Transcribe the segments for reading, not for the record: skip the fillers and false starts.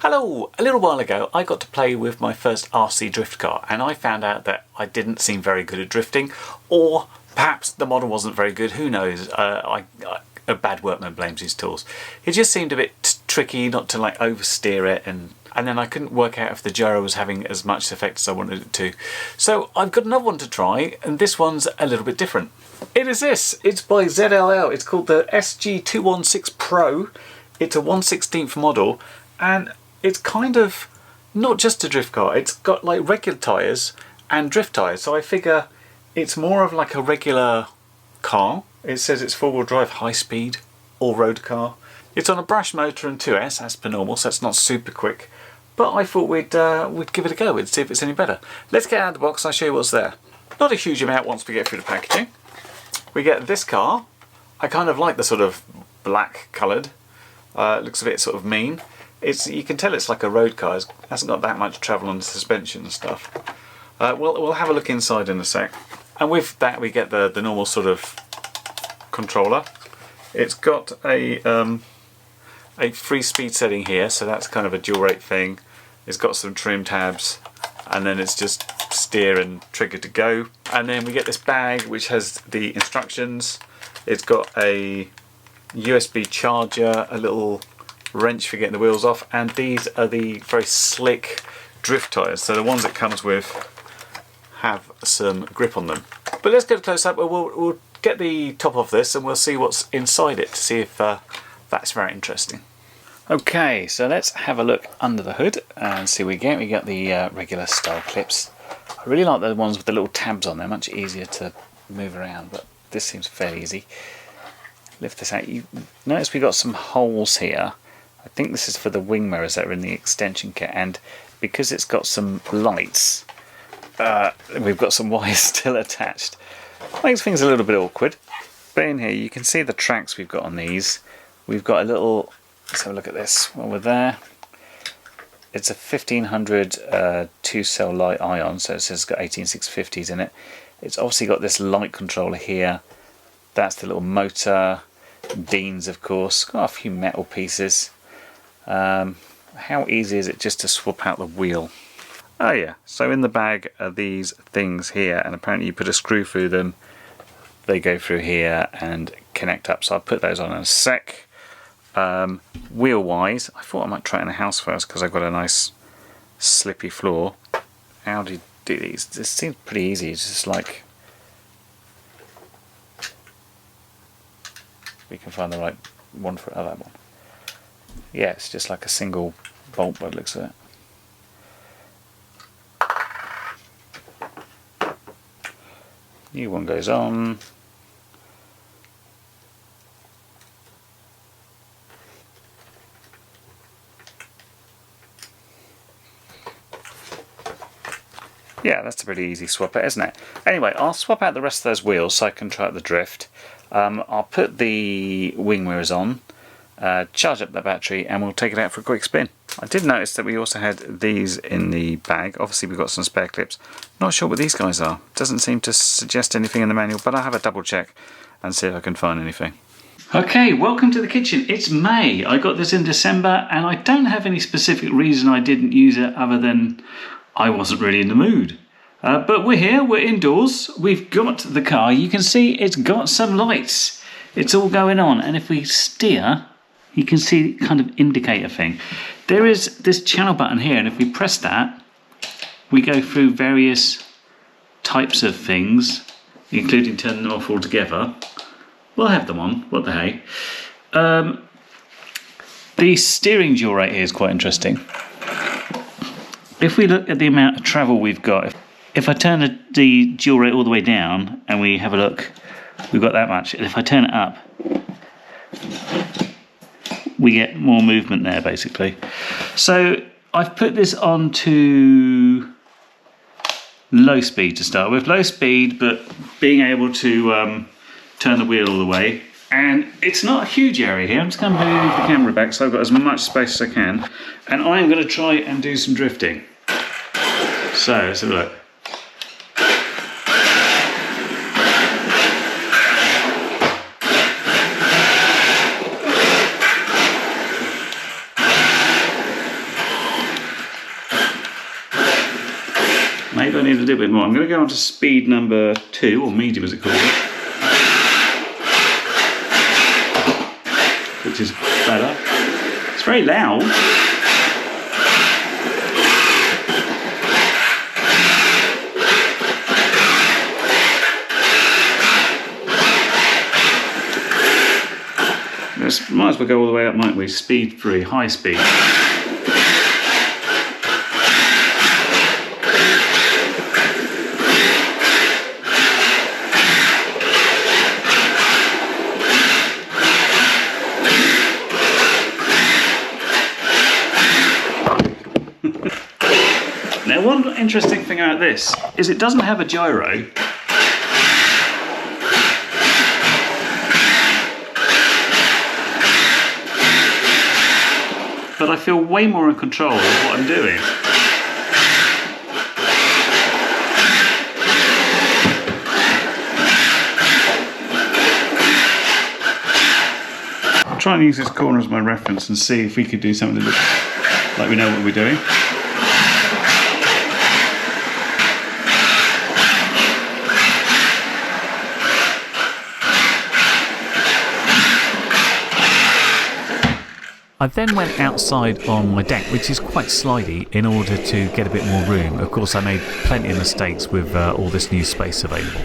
Hello! A little while ago I got to play with my first RC drift car and I found out that I didn't seem very good at drifting, or perhaps the model wasn't very good, who knows. A bad workman blames his tools. It just seemed a bit tricky not to like oversteer it, and then I couldn't work out if the gyro was having as much effect as I wanted it to. So I've got another one to try, and this one's a little bit different. It is this. It's by ZLL. It's called the SG216 Pro. It's a 1/16 model, and it's kind of not just a drift car. It's got like regular tyres and drift tyres, so I figure it's more of like a regular car. It says it's four-wheel drive, high speed, all-road car. It's on a brush motor and 2S as per normal, so it's not super quick, but I thought we'd give it a go and see if it's any better. Let's get out of the box and I'll show you what's there. Not a huge amount once we get through the packaging. We get this car. I kind of like the sort of black coloured. It looks a bit sort of mean. You can tell it's like a road car. It hasn't got that much travel on the suspension and stuff. We'll have a look inside in a sec. And with that we get the normal sort of controller. It's got a free speed setting here, so that's kind of a dual rate thing. It's got some trim tabs, and then it's just steer and trigger to go. And then we get this bag which has the instructions. It's got a USB charger, a little wrench for getting the wheels off, and these are the very slick drift tyres. So the ones it comes with have some grip on them. But let's get a close up. We'll get the top off this and we'll see what's inside it to see if that's very interesting. Okay, so let's have a look under the hood and see what we get. We get the regular style clips. I really like the ones with the little tabs on. They're much easier to move around, but this seems fairly easy. Lift this out. You notice we got some holes here. I think this is for the wing mirrors that are in the extension kit, and because it's got some lights, we've got some wires still attached. Makes things a little bit awkward. But in here you can see the tracks we've got on these. We've got a little, let's have a look at this while we're there. It's a 1500 2-cell light ion, so it says it's got 18650s in it. It's obviously got this light controller here. That's the little motor. Beans, of course. Got a few metal pieces. How easy is it just to swap out the wheel? Oh yeah, so in the bag are these things here, and apparently you put a screw through them, they go through here and connect up, so I'll put those on in a sec. Wheel wise, I thought I might try it in the house first because I've got a nice slippy floor. How do you do these? This seems pretty easy. It's just like we can find the right one for that one. Yeah, it's just like a single bolt by the looks of it. New one goes on. Yeah, that's a pretty easy swap out, isn't it? Anyway, I'll swap out the rest of those wheels so I can try out the drift. I'll put the wing mirrors on, charge up the battery, and we'll take it out for a quick spin. I did notice that we also had these in the bag. Obviously we've got some spare clips. Not sure what these guys are. Doesn't seem to suggest anything in the manual, but I'll have a double check and see if I can find anything. Okay, welcome to the kitchen. It's May. I got this in December and I don't have any specific reason I didn't use it other than I wasn't really in the mood. But we're here, we're indoors, we've got the car. You can see it's got some lights. It's all going on, and if we steer, you can see kind of indicator thing. There is this channel button here, and if we press that, we go through various types of things, including turning them off altogether. We'll have them on, what the hey. The steering dual rate here is quite interesting. If we look at the amount of travel we've got, if I turn the dual rate all the way down and we have a look, we've got that much. And if I turn it up, we get more movement there basically. So I've put this on to low speed to start with. Low speed, but being able to turn the wheel all the way. And it's not a huge area here. I'm just going to move the camera back so I've got as much space as I can. And I'm going to try and do some drifting. So let's have a look. maybe I need a little bit more. I'm going to go on to speed number 2, or medium as it calls it, which is better. It's very loud. Might as well go all the way up, mightn't we? Speed 3, high speed. Now, one interesting thing about this is it doesn't have a gyro. But I feel way more in control of what I'm doing. I'll try and use this corner as my reference and see if we could do something that looks like we know what we're doing. I then went outside on my deck, which is quite slidey, in order to get a bit more room. Of course, I made plenty of mistakes with all this new space available.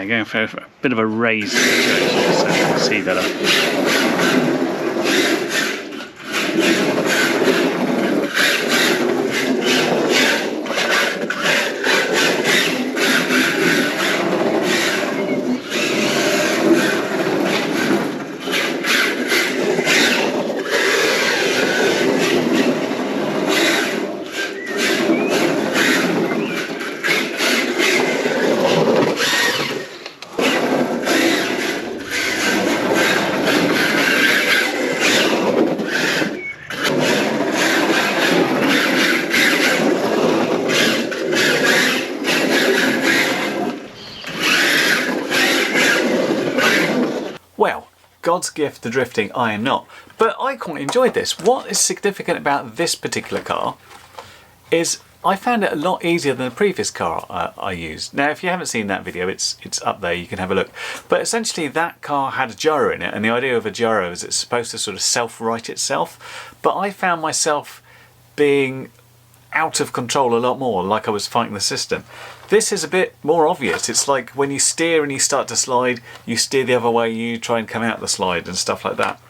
Going for a bit of a raised situation so you can see better. Well, God's gift to drifting, I am not. But I quite enjoyed this. What is significant about this particular car is I found it a lot easier than the previous car I used. Now, if you haven't seen that video, it's up there, you can have a look. But essentially that car had a gyro in it, and the idea of a gyro is it's supposed to sort of self-right itself. But I found myself being out of control a lot more, like I was fighting the system. This is a bit more obvious. It's like when you steer and you start to slide, you steer the other way, you try and come out the slide and stuff like that.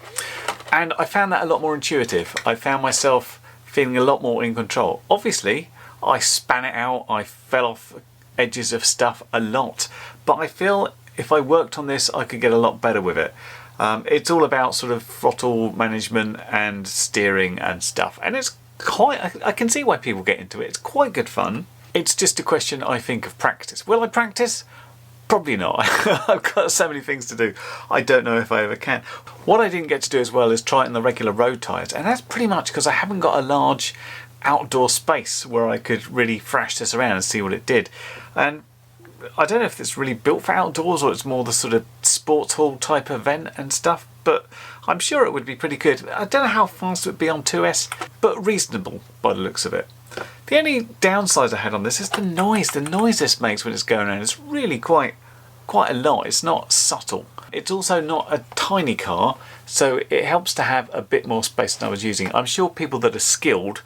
And I found that a lot more intuitive. I found myself feeling a lot more in control. Obviously, I span it out, I fell off edges of stuff a lot, but I feel if I worked on this, I could get a lot better with it. It's all about sort of throttle management and steering and stuff, and it's quite, I can see why people get into it. It's quite good fun. It's just a question, I think, of practice. Will I practice? Probably not. I've got so many things to do. I don't know if I ever can. What I didn't get to do as well is try it in the regular road tyres, and that's pretty much because I haven't got a large outdoor space where I could really thrash this around and see what it did. And I don't know if it's really built for outdoors or it's more the sort of sports hall type event and stuff, but I'm sure it would be pretty good. I don't know how fast it would be on 2S, but reasonable by the looks of it. The only downsides I had on this is the noise this makes when it's going around. It's really quite a lot. It's not subtle. It's also not a tiny car, so it helps to have a bit more space than I was using. I'm sure people that are skilled,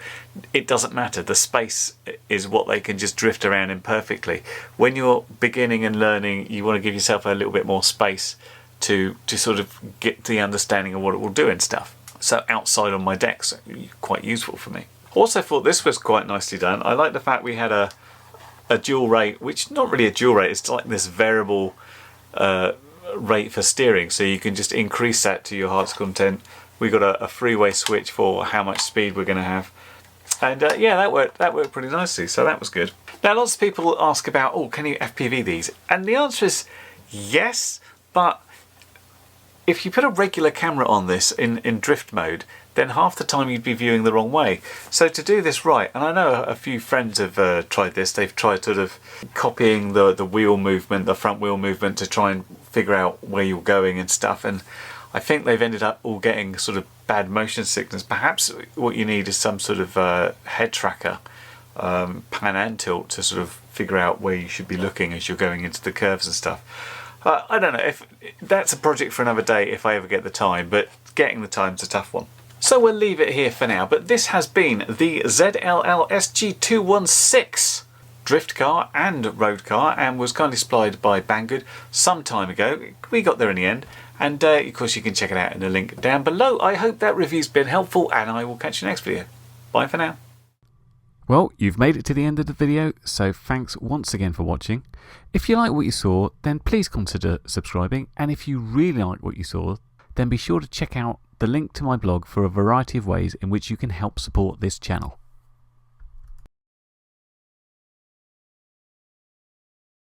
it doesn't matter. The space is what they can just drift around in perfectly. When you're beginning and learning, you want to give yourself a little bit more space to sort of get the understanding of what it will do and stuff. So outside on my deck's quite useful for me. Also thought this was quite nicely done. I like the fact we had a dual rate, which not really a dual rate, it's like this variable rate for steering, so you can just increase that to your heart's content. We got a freeway switch for how much speed we're going to have, and yeah, that worked pretty nicely, so that was good. Now lots of people ask about, oh, can you FPV these? And the answer is yes, but if you put a regular camera on this in drift mode, then half the time you'd be viewing the wrong way. So to do this right, and I know a few friends have tried this, they've tried sort of copying the wheel movement, the front wheel movement, to try and figure out where you're going and stuff, and I think they've ended up all getting sort of bad motion sickness. Perhaps what you need is some sort of head tracker, pan and tilt, to sort of figure out where you should be looking as you're going into the curves and stuff. I don't know, if that's a project for another day if I ever get the time, but getting the time's a tough one. So we'll leave it here for now, but this has been the ZLL SG216 drift car and road car, and was kindly supplied by Banggood some time ago. We got there in the end, and of course you can check it out in the link down below. I hope that review's been helpful, and I will catch you next video. Bye for now. Well, you've made it to the end of the video, so thanks once again for watching. If you like what you saw, then please consider subscribing, and if you really like what you saw, then be sure to check out the link to my blog for a variety of ways in which you can help support this channel.